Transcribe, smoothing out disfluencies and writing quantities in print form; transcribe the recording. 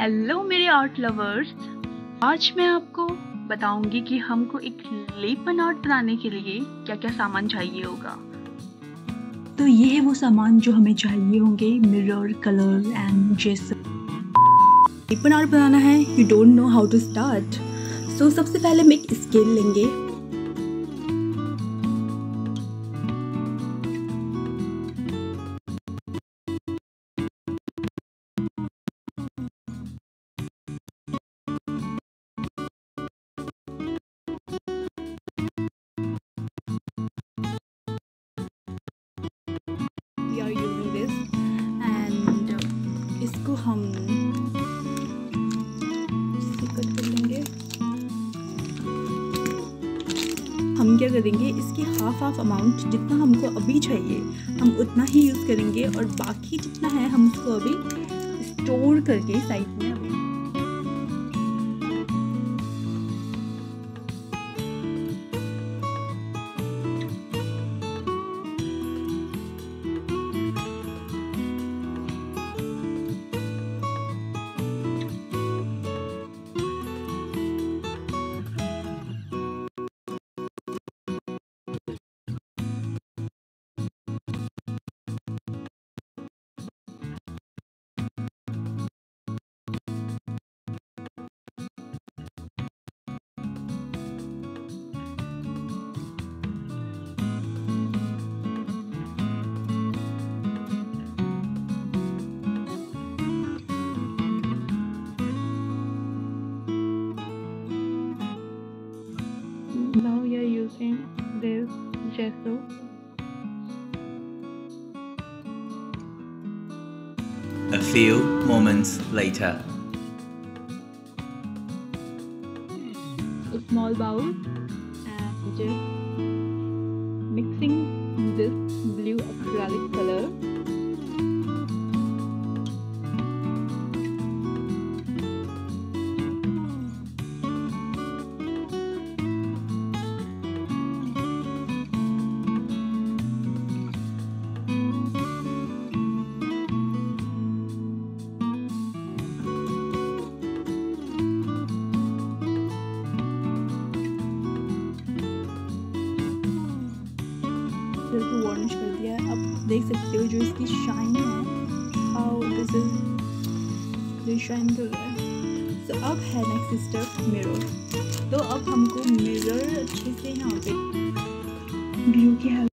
Hello मेरे art lovers, आज मैं आपको बताऊंगी कि हमको एक लिपन आर्ट बनाने के लिए क्या क्या सामान चाहिए होगा। तो ये है वो सामान जो हमें चाहिए होंगे, मिरर, कलर एंड जेसर। लिपन आर्ट बनाना है, you don't know how to start. So सबसे पहले हम एक स्केल लेंगे। We are using this and इसको हम कट कर लेंगे। हम क्या करेंगे, इसकी हाफ अमाउंट जितना हमको अभी चाहिए हम उतना ही यूज़ करेंगे और बाकी जितना है हम उसको अभी स्टोर करके साइड में अभी Now we are using this gesso. A few moments later. A small bowl and just mixing this blue acrylic color. को वार्निश कर दिया है। अब देख सकते हो जो इसकी शाइन है, हाउ दिस इज शाइन कर रहा है। तो अब है नेक्स्ट स्टेप मिरर। तो अब हमको मिरर अच्छे से यहाँ पे व्यू की हेल्प